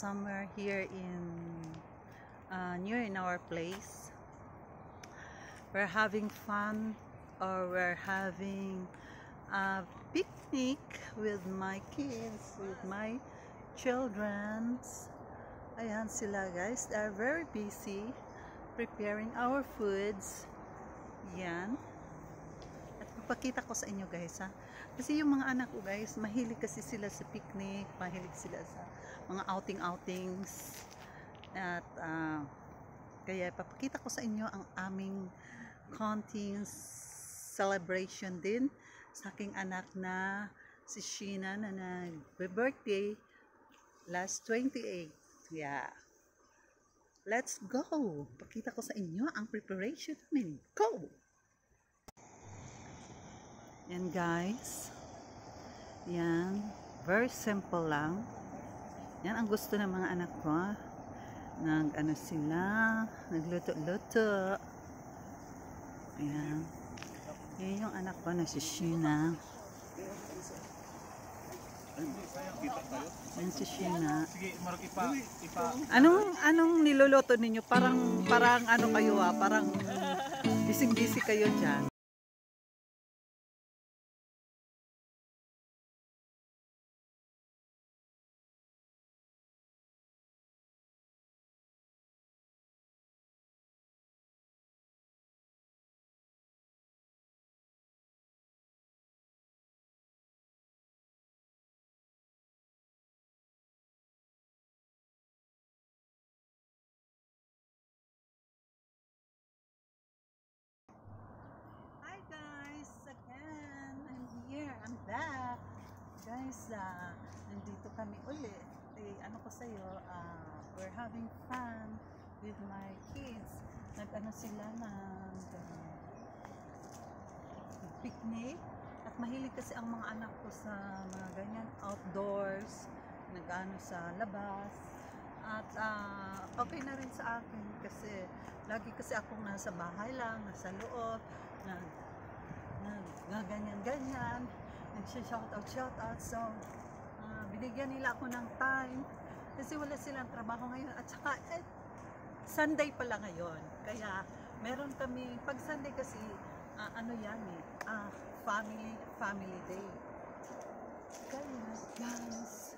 somewhere here in near in our place. We're having fun, or we're having a picnic with my kids, with my children. Ayan sila guys, they're very busy preparing our foods. Yan. At papakita ko sa inyo guys ha. Kasi yung mga anak ko guys, mahilig kasi sila sa picnic, mahilig sila sa mga outings. At kaya papakita ko sa inyo ang aming counting celebration din sa aking anak na si Sheena na nag-birthday last 28. Yeah. Let's go. Pakita ko sa inyo ang preparation namin. Go! Yan guys. Yan. Very simple lang. Yan ang gusto ng mga anak ko. Nag-ano sila. Nagluto-luto. Ayan. Yan yung anak ko na si Sheena. Yan si Sheena. Anong niluluto ninyo? Parang ano kayo parang busy kayo dyan. I'm back. Guys, nandito kami ulit. Ano ko sa'yo, we're having fun with my kids. Nag-ano sila ng picnic. At mahilig kasi ang mga anak ko sa mga ganyan, outdoors. Nag-ano sa labas. At okay na rin sa akin kasi lagi kasi akong nasa bahay lang, nasa loob, ganyan-ganyan. Nag-shoutout. So, binigyan nila ako ng time kasi wala silang trabaho ngayon. At saka, Sunday pala ngayon. Kaya, meron kami, pag Sunday kasi, ano yan family day. Kaya, guys,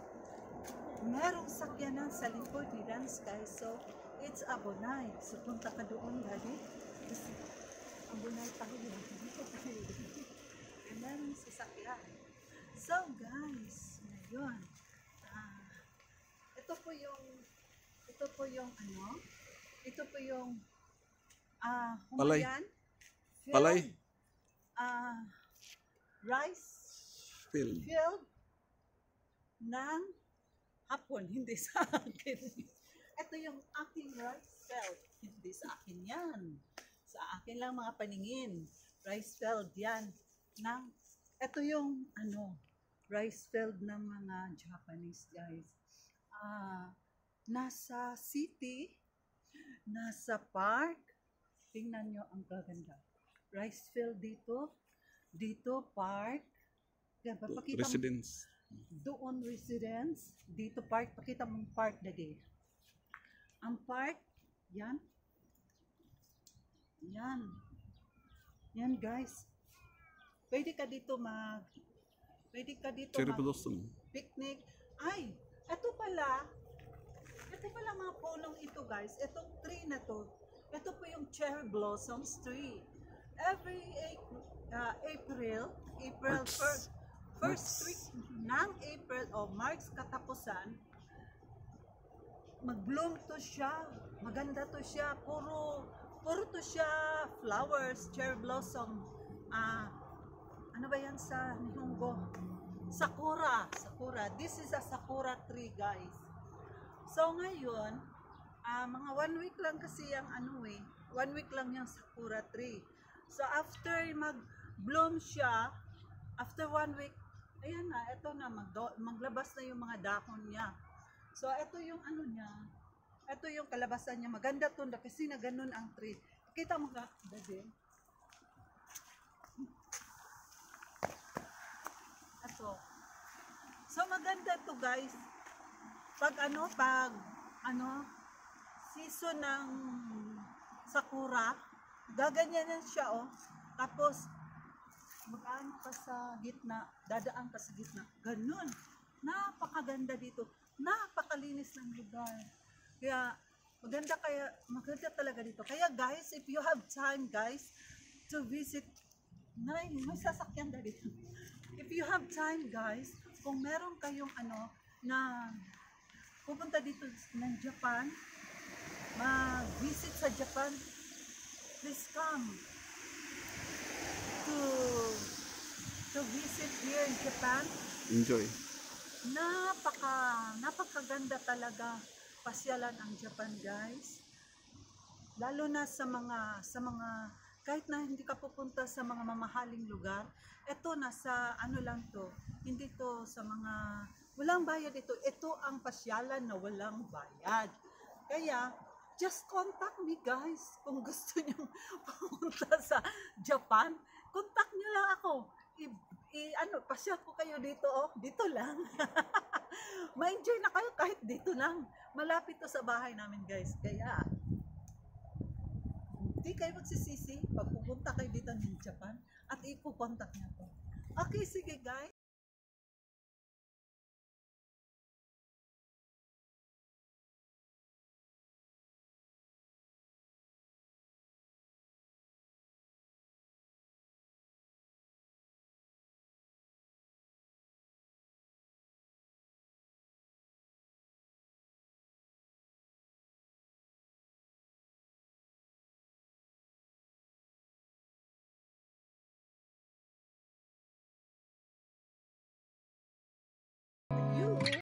merong sakyanan sa likod ni Dance, guys. So, it's Abunay. So, punta ka doon, Daddy. Kasi, Abunay tayo. Merong sasakyan. So guys, ngayon ito po yung Humayan Palay rice field ng hapon, hindi sa akin. Ito yung aking rice field, hindi sa akin yan. Sa akin lang mga paningin. Rice field yan. Ito yung rice field ng mga Japanese guys. Nasa city, nasa park. Tingnan nyo ang gaganda. Rice field dito park. Residence. Doon residence, dito park. Pakita mong park dali. Ang park, yan. Yan guys. Pwede ka dito Cherry blossom. Picnic. Ay, ito pala mga punong ito guys. Itong tree na to. Ito po yung cherry blossoms tree. Every April first week ng April o March katapusan, mag-bloom to siya. Maganda to siya. Puro to siya flowers, cherry blossom. Ano ba yan sa Nihongo? Sakura. This is a sakura tree, guys. So ngayon, mga 1 week lang kasi yung 1 week lang yung sakura tree. So after mag-bloom siya, after 1 week, ayan na, ito na, maglabas na yung mga dahon niya. So ito yung niya, ito yung kalabasan niya. Maganda to kasi na ganun ang tree. Kita mo ka, Daddy? So maganda to guys. pag season ng sakura, gaganyanan siya, oh. Tapos mag-ano ka sa gitna, dadaan ka sa gitna. Ganun. Napakaganda dito. Napakalinis ng lugar. Kaya maganda talaga dito. Kaya guys, if you have time guys to visit, may sasakyan na dito. If you have time guys, kung meron kayong na pupunta dito ng Japan, mag-visit sa Japan, please come to visit here in Japan. Enjoy. Napakaganda talaga pasyalan ang Japan guys. Lalo na sa mga kahit na hindi ka pupunta sa mga mamahaling lugar, eto nasa lang to, hindi to sa mga walang bayad ito. Ito ang pasyalan na walang bayad. Kaya just contact me guys kung gusto niyo pumunta sa Japan. Contact niyo lang ako. Pasyal ko kayo dito, oh. Dito lang. Ma-enjoy na kayo kahit dito lang. Malapit to sa bahay namin guys. Kaya hindi kayo magsisisi pag pupunta kayo dito ng Japan at ipupunta niyo to. Okay, sige guys.